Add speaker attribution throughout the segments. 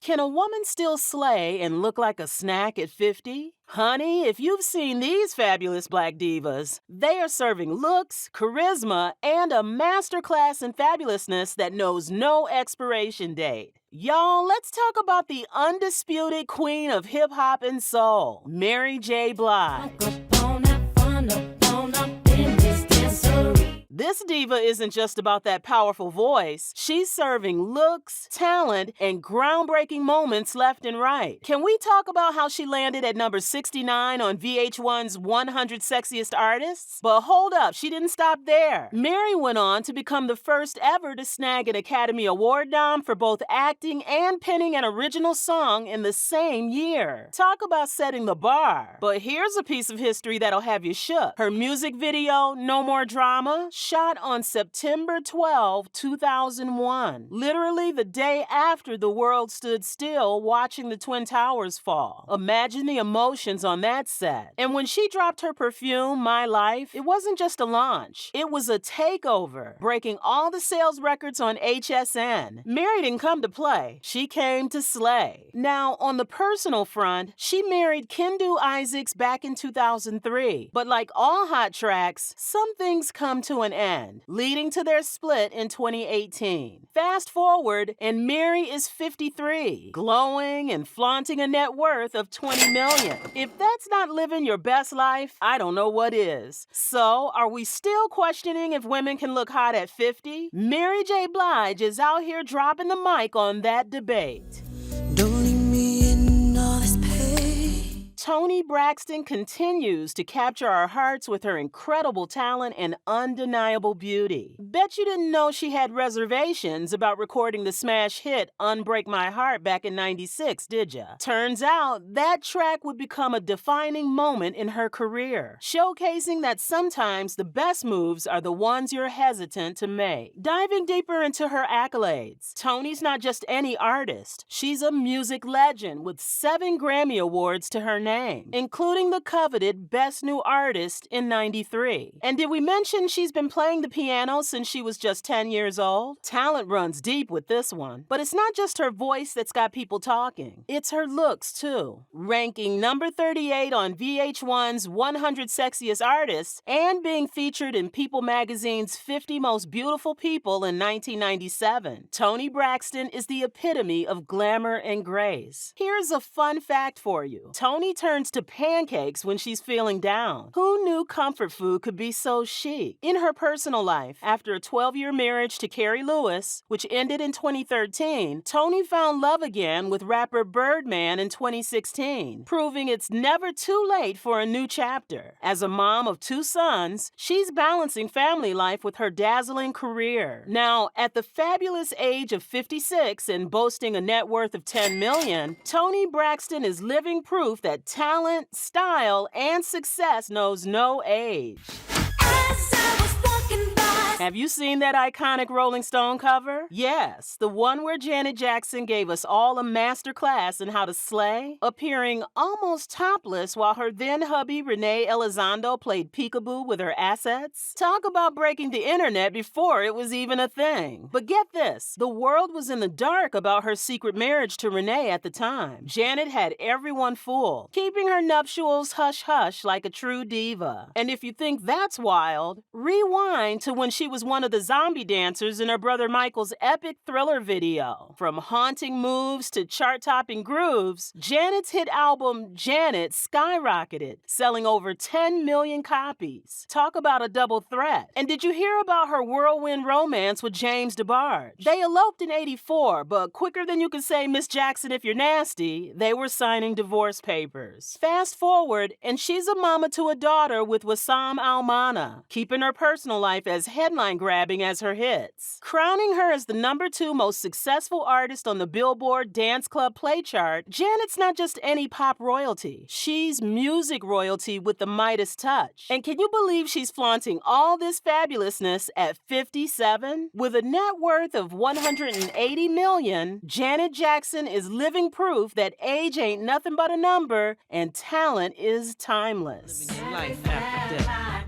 Speaker 1: Can a woman still slay and look like a snack at 50? Honey, if you've seen these fabulous black divas, they are serving looks, charisma, and a masterclass in fabulousness that knows no expiration date. Y'all, let's talk about the undisputed queen of hip-hop and soul, Mary J. Blige. This diva isn't just about that powerful voice. She's serving looks, talent, and groundbreaking moments left and right. Can we talk about how she landed at number 69 on VH1's 100 Sexiest Artists? But hold up, she didn't stop there. Mary went on to become the first ever to snag an Academy Award nom for both acting and penning an original song in the same year. Talk about setting the bar. But here's a piece of history that'll have you shook. Her music video, No More Drama, shot on September 12, 2001, literally the day after the world stood still watching the Twin Towers fall. Imagine the emotions on that set. And when she dropped her perfume, My Life, it wasn't just a launch. It was a takeover, breaking all the sales records on HSN. Mary didn't come to play. She came to slay. Now, on the personal front, she married Kendu Isaacs back in 2003. But like all hot tracks, some things come to an end, leading to their split in 2018. Fast forward, and Mary is 53, glowing and flaunting a net worth of $20 million. If that's not living your best life, I don't know what is. So, are we still questioning if women can look hot at 50? Mary J. Blige is out here dropping the mic on that debate.
Speaker 2: Don't leave me in all this pain.
Speaker 1: Toni Braxton continues to capture our hearts with her incredible talent and undeniable beauty. Bet you didn't know she had reservations about recording the smash hit Unbreak My Heart back in '96, did ya? Turns out that track would become a defining moment in her career, showcasing that sometimes the best moves are the ones you're hesitant to make. Diving deeper into her accolades, Toni's not just any artist. She's a music legend with 7 Grammy Awards to her name, including the coveted Best New Artist in '93. And did we mention she's been playing the piano since she was just 10 years old? Talent runs deep with this one. But it's not just her voice that's got people talking. It's her looks, too. Ranking number 38 on VH1's 100 Sexiest Artists and being featured in People magazine's 50 Most Beautiful People in 1997, Toni Braxton is the epitome of glamour and grace. Here's a fun fact for you. Toni turns to pancakes when she's feeling down. Who knew comfort food could be so chic? In her personal life, after a 12-year marriage to Carrie Lewis, which ended in 2013, Toni found love again with rapper Birdman in 2016, proving it's never too late for a new chapter. As a mom of 2 sons, she's balancing family life with her dazzling career. Now, at the fabulous age of 56 and boasting a net worth of $10 million, Toni Braxton is living proof that talent, style, and success knows no age. Have you seen that iconic Rolling Stone cover? Yes, the one where Janet Jackson gave us all a master class in how to slay, appearing almost topless while her then hubby Renee Elizondo played peekaboo with her assets. Talk about breaking the internet before it was even a thing. But get this, the world was in the dark about her secret marriage to Renee at the time. Janet had everyone fooled, keeping her nuptials hush-hush like a true diva. And if you think that's wild, rewind to when she was one of the zombie dancers in her brother Michael's epic Thriller video. From haunting moves to chart-topping grooves, Janet's hit album Janet skyrocketed, selling over 10 million copies. Talk about a double threat. And did you hear about her whirlwind romance with James DeBarge? They eloped in '84, but quicker than you could say Miss Jackson if you're nasty, they were signing divorce papers. Fast forward, and she's a mama to a daughter with Wissam Almana, keeping her personal life as headline-grabbing as her hits. Crowning her as the number 2 most successful artist on the Billboard Dance Club Play chart, Janet's not just any pop royalty. She's music royalty with the Midas touch. And can you believe she's flaunting all this fabulousness at 57? With a net worth of $180 million, Janet Jackson is living proof that age ain't nothing but a number and talent is timeless.
Speaker 3: Living your life after death.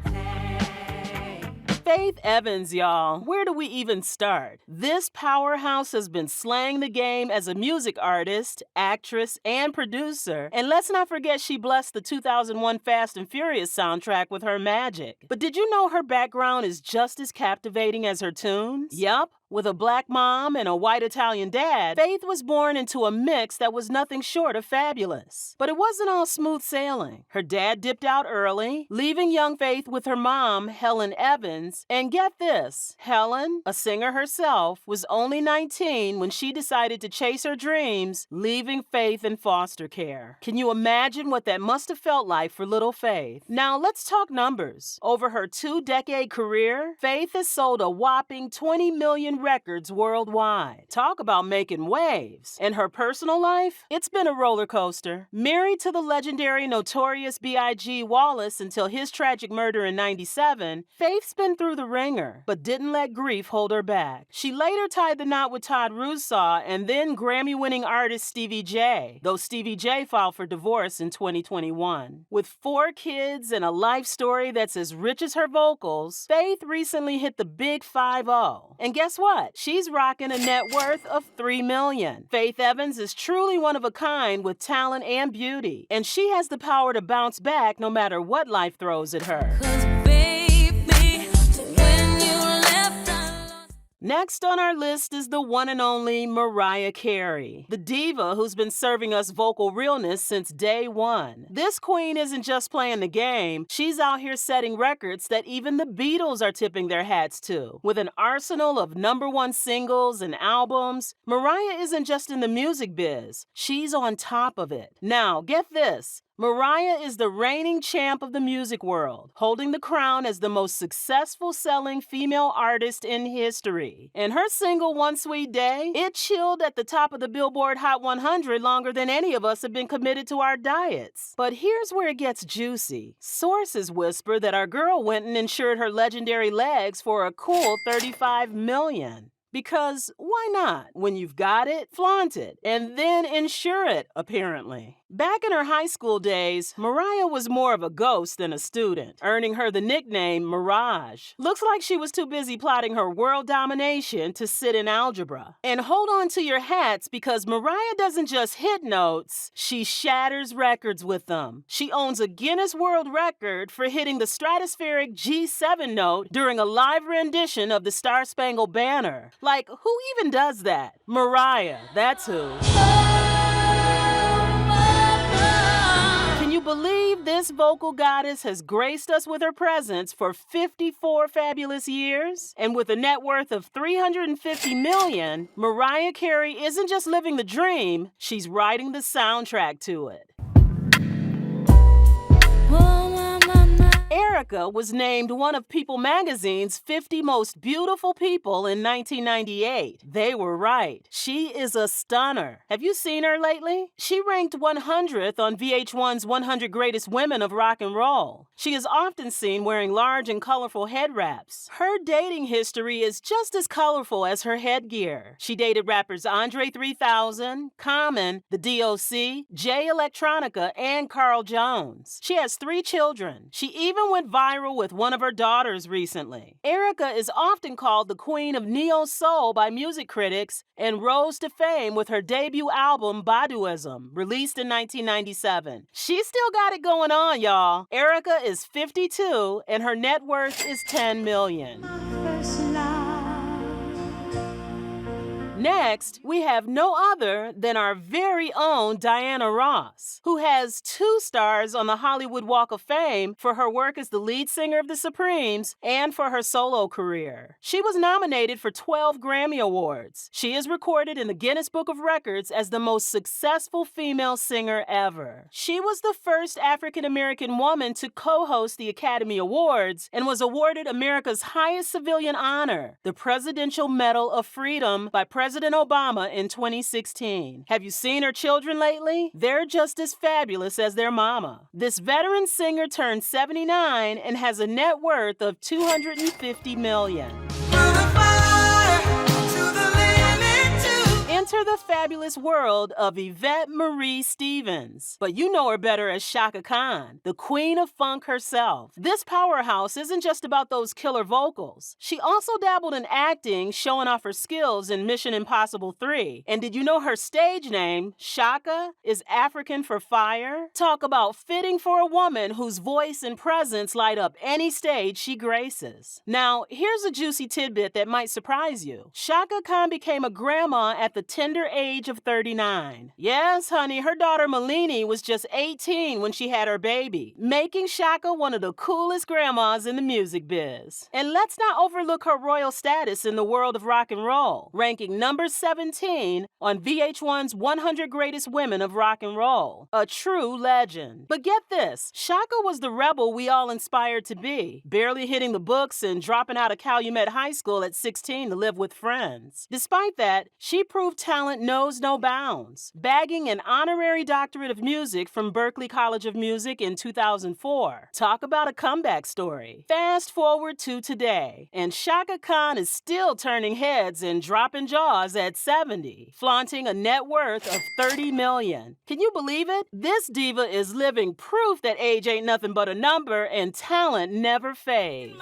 Speaker 1: Faith Evans, y'all. Where do we even start? This powerhouse has been slaying the game as a music artist, actress, and producer. And let's not forget she blessed the 2001 Fast and Furious soundtrack with her magic. But did you know her background is just as captivating as her tunes? Yup. With a black mom and a white Italian dad, Faith was born into a mix that was nothing short of fabulous. But it wasn't all smooth sailing. Her dad dipped out early, leaving young Faith with her mom, Helen Evans. And get this, Helen, a singer herself, was only 19 when she decided to chase her dreams, leaving Faith in foster care. Can you imagine what that must have felt like for little Faith? Now let's talk numbers. Over her 2-decade career, Faith has sold a whopping 20 million records worldwide. Talk about making waves. In her personal life, it's been a roller coaster. Married to the legendary Notorious B.I.G. Wallace until his tragic murder in '97, Faith's been through the ringer, but didn't let grief hold her back. She later tied the knot with Todd Rusaw and then Grammy-winning artist Stevie J, though Stevie J filed for divorce in 2021. With 4 kids and a life story that's as rich as her vocals, Faith recently hit the big 5-0. And guess what? She's rocking a net worth of $3 million. Faith Evans is truly one of a kind with talent and beauty, and she has the power to bounce back no matter what life throws at her. Next on our list is the one and only Mariah Carey, the diva who's been serving us vocal realness since day one. This queen isn't just playing the game, she's out here setting records that even the Beatles are tipping their hats to. With an arsenal of #1 singles and albums, Mariah isn't just in the music biz, she's on top of it. Now, get this. Mariah is the reigning champ of the music world, holding the crown as the most successful selling female artist in history. And her single One Sweet Day, it chilled at the top of the Billboard Hot 100 longer than any of us have been committed to our diets. But here's where it gets juicy. Sources whisper that our girl went and insured her legendary legs for a cool $35 million. Because why not? When you've got it, flaunt it, and then insure it, apparently. Back in her high school days, Mariah was more of a ghost than a student, earning her the nickname Mirage. Looks like she was too busy plotting her world domination to sit in algebra. And hold on to your hats because Mariah doesn't just hit notes, she shatters records with them. She owns a Guinness World Record for hitting the stratospheric G7 note during a live rendition of the Star Spangled Banner. Like, who even does that? Mariah, that's who. Can you believe this vocal goddess has graced us with her presence for 54 fabulous years? And with a net worth of $350 million, Mariah Carey isn't just living the dream, she's writing the soundtrack to it. Erica was named one of People magazine's 50 most beautiful people in 1998. They were right. She is a stunner. Have you seen her lately? She ranked 100th on VH1's 100 Greatest Women of Rock and Roll. She is often seen wearing large and colorful head wraps. Her dating history is just as colorful as her headgear. She dated rappers Andre 3000, Common, The DOC, Jay Electronica, and Carl Jones. She has 3 children. She even went viral with one of her daughters recently. Erica is often called the queen of neo-soul by music critics and rose to fame with her debut album Baduism, released in 1997. She's still got it going on, y'all. Erica is 52 and her net worth is $10 million. Next, we have no other than our very own Diana Ross, who has 2 stars on the Hollywood Walk of Fame for her work as the lead singer of the Supremes and for her solo career. She was nominated for 12 Grammy Awards. She is recorded in the Guinness Book of Records as the most successful female singer ever. She was the first African-American woman to co-host the Academy Awards and was awarded America's highest civilian honor, the Presidential Medal of Freedom by President Obama in 2016. Have you seen her children lately? They're just as fabulous as their mama. This veteran singer turned 79 and has a net worth of $250 million. In Enter the fabulous world of Yvette Marie Stevens. But you know her better as Shaka Khan, the queen of funk herself. This powerhouse isn't just about those killer vocals. She also dabbled in acting, showing off her skills in Mission Impossible 3. And did you know her stage name, Shaka, is African for fire? Talk about fitting for a woman whose voice and presence light up any stage she graces. Now, here's a juicy tidbit that might surprise you. Shaka Khan became a grandma at the tender age of 39. Yes, honey, her daughter Malini was just 18 when she had her baby, making Shaka one of the coolest grandmas in the music biz. And let's not overlook her royal status in the world of rock and roll, ranking number 17 on VH1's 100 Greatest Women of Rock and Roll. A true legend. But get this, Shaka was the rebel we all inspired to be, barely hitting the books and dropping out of Calumet High School at 16 to live with friends. Despite that, she proved talent knows no bounds, bagging an honorary doctorate of music from Berklee College of Music in 2004. Talk about a comeback story. Fast forward to today, and Shaka Khan is still turning heads and dropping jaws at 70, flaunting a net worth of $30 million. Can you believe it? This diva is living proof that age ain't nothing but a number and talent never fades.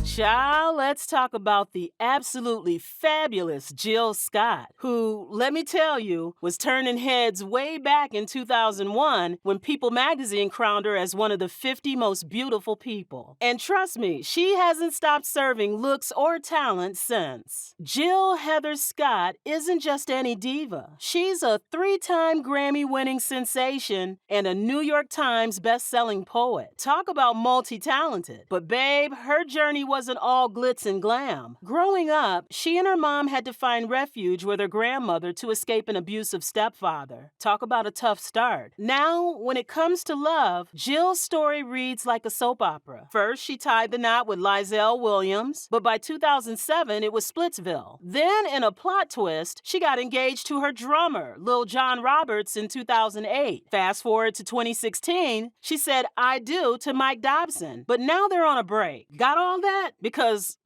Speaker 1: Child, let's talk about the absolutely fabulous Jill Scott, who, let me tell you, was turning heads way back in 2001 when People magazine crowned her as one of the 50 most beautiful people. And trust me, she hasn't stopped serving looks or talent since. Jill Heather Scott isn't just any diva. She's a 3-time Grammy-winning sensation and a New York Times best-selling poet. Talk about multi-talented. But babe, her journey wasn't all glitz and glam. Growing up, she and her mom had to find refuge with her grandmother to escape an abusive stepfather. Talk about a tough start. Now, when it comes to love, Jill's story reads like a soap opera. First, she tied the knot with Lizelle Williams, but by 2007, it was Splitsville. Then, in a plot twist, she got engaged to her drummer, Lil John Roberts, in 2008. Fast forward to 2016, she said I do to Mike Dobson, but now they're on a break. Got all that? Because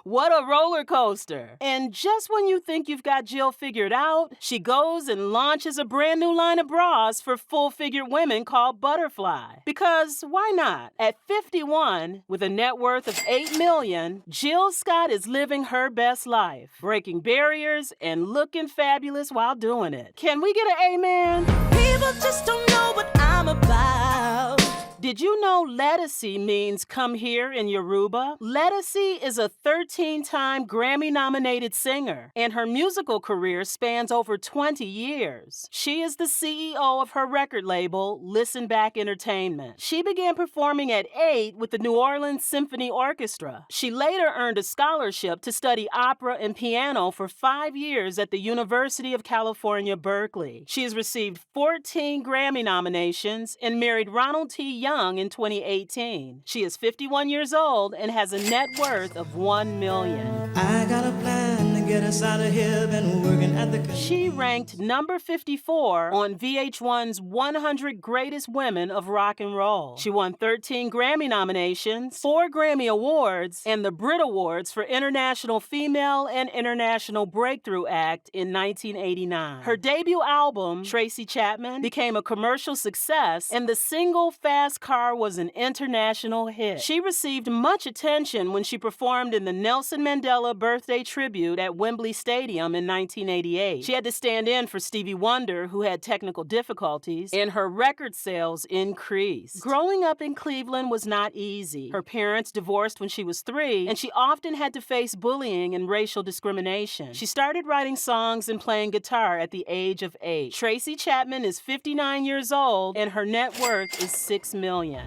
Speaker 1: what a roller coaster. And just when you think you've got Jill figured out, she goes and launches a brand new line of bras for full-figured women called Butterfly. Because why not? At 51, with a net worth of $8 million, Jill Scott is living her best life, breaking barriers and looking fabulous while doing it. Can we get an amen?
Speaker 2: People just don't know what I'm about.
Speaker 1: Did you know Letty means come here in Yoruba? Letty is a 13-time Grammy-nominated singer, and her musical career spans over 20 years. She is the CEO of her record label, Listen Back Entertainment. She began performing at 8 with the New Orleans Symphony Orchestra. She later earned a scholarship to study opera and piano for 5 years at the University of California, Berkeley. She has received 14 Grammy nominations and married Ronald T. Young in 2018. She is 51 years old and has a net worth of $1 million.
Speaker 2: I got a plan to get us out of here, been working at the...
Speaker 1: She ranked number 54 on VH1's 100 Greatest Women of Rock and Roll. She won 13 Grammy nominations, 4 Grammy Awards, and the Brit Awards for International Female and International Breakthrough Act in 1989. Her debut album, Tracy Chapman, became a commercial success, and the single Fast Car was an international hit. She received much attention when she performed in the Nelson Mandela birthday tribute at Wembley Stadium in 1988. She had to stand in for Stevie Wonder, who had technical difficulties, and her record sales increased. Growing up in Cleveland was not easy. Her parents divorced when she was 3, and she often had to face bullying and racial discrimination. She started writing songs and playing guitar at the age of 8. Tracy Chapman is 59 years old, and her net worth is $6 million.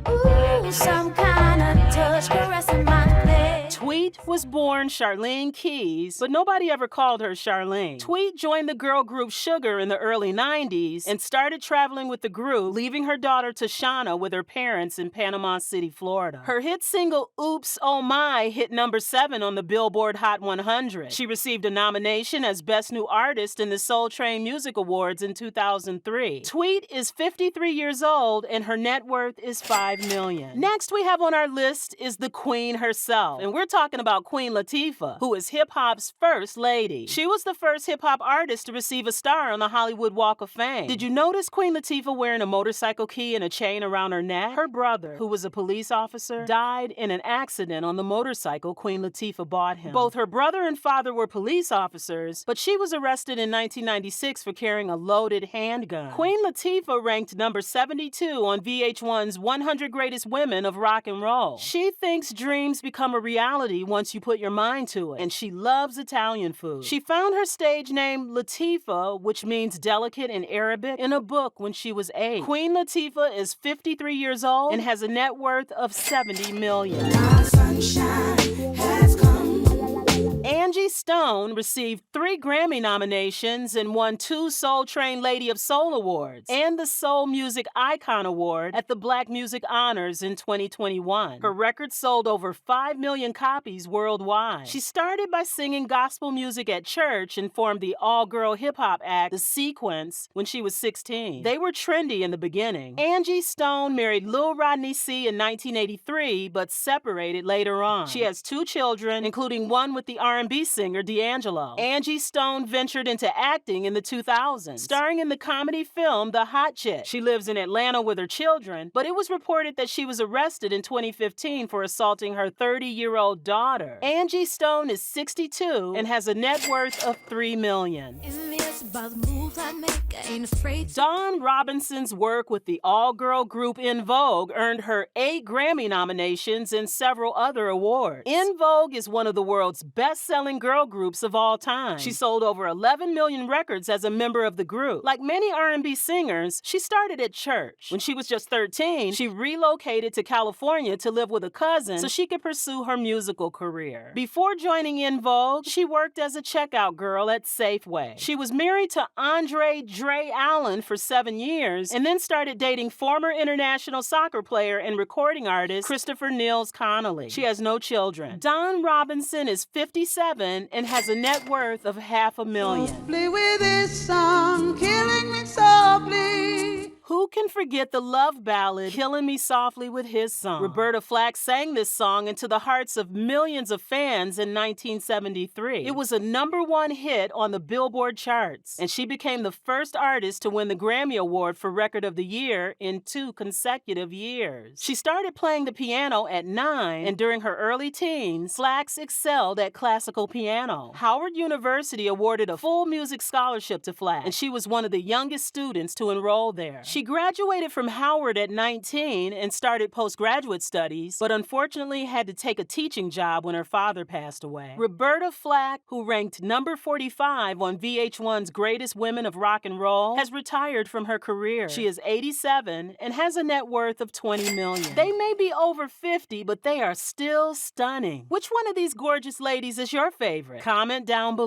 Speaker 2: Ooh, some kind of touch caressing my leg.
Speaker 1: Tweet was born Charlene Keys, but nobody nobody ever called her Charlene. Tweet joined the girl group Sugar in the early 90s and started traveling with the group, leaving her daughter Tashana with her parents in Panama City, Florida. Her hit single Oops Oh My hit number 7 on the Billboard Hot 100. She received a nomination as Best New Artist in the Soul Train Music Awards in 2003. Tweet is 53 years old and her net worth is $5 million. Next we have on our list is the Queen herself, and we're talking about Queen Latifah, who is hip-hop's first lady. She was the first hip-hop artist to receive a star on the Hollywood Walk of Fame. Did you notice Queen Latifah wearing a motorcycle key and a chain around her neck? Her brother, who was a police officer, died in an accident on the motorcycle Queen Latifah bought him. Both her brother and father were police officers, but she was arrested in 1996 for carrying a loaded handgun. Queen Latifah ranked number 72 on VH1's 100 Greatest Women of Rock and Roll. She thinks dreams become a reality once you put your mind to it, and she loves Italian food. She found her stage name Latifah, which means delicate in Arabic, in a book when she was 8. Queen Latifah is 53 years old and has a net worth of $70 million.
Speaker 2: My sunshine has come.
Speaker 1: Angie Stone received 3 Grammy nominations and won 2 Soul Train Lady of Soul Awards and the Soul Music Icon Award at the Black Music Honors in 2021. Her record sold over 5 million copies worldwide. She started by singing gospel music at church and formed the all-girl hip-hop act The Sequence when she was 16. They were trendy in the beginning. Angie Stone married Lil Rodney C in 1983 but separated later on. She has 2 children, including one with the R&B singer D'Angelo. Angie Stone ventured into acting in the 2000s, starring in the comedy film The Hot Chick. She lives in Atlanta with her children, but it was reported that she was arrested in 2015 for assaulting her 30-year-old daughter. Angie Stone is 62 and has a net worth of $3 million. Dawn Robinson's work with the all-girl group In Vogue earned her 8 Grammy nominations and several other awards. In Vogue is one of the world's best-selling girl groups of all time. She sold over 11 million records as a member of the group. Like many R&B singers, she started at church. When she was just 13, she relocated to California to live with a cousin so she could pursue her musical career. Before joining In Vogue, she worked as a checkout girl at Safeway. She was married to Andre Dre Allen for 7 years and then started dating former international soccer player and recording artist Christopher Nils Connolly. She has no children. Dawn Robinson is 57 and has a net worth of $500,000.
Speaker 2: Play with this song, killing me softly.
Speaker 1: Who can forget the love ballad Killing Me Softly with His Song? Roberta Flack sang this song into the hearts of millions of fans in 1973. It was a #1 hit on the Billboard charts, and she became the first artist to win the Grammy Award for Record of the Year in 2 consecutive years. She started playing the piano at 9, and during her early teens, Flack excelled at classical piano. Howard University awarded a full music scholarship to Flack, and she was one of the youngest students to enroll there. She graduated from Howard at 19 and started postgraduate studies, but unfortunately had to take a teaching job when her father passed away. Roberta Flack, who ranked number 45 on VH1's Greatest Women of Rock and Roll, has retired from her career. She is 87 and has a net worth of $20 million. They may be over 50, but they are still stunning. Which one of these gorgeous ladies is your favorite? Comment down below.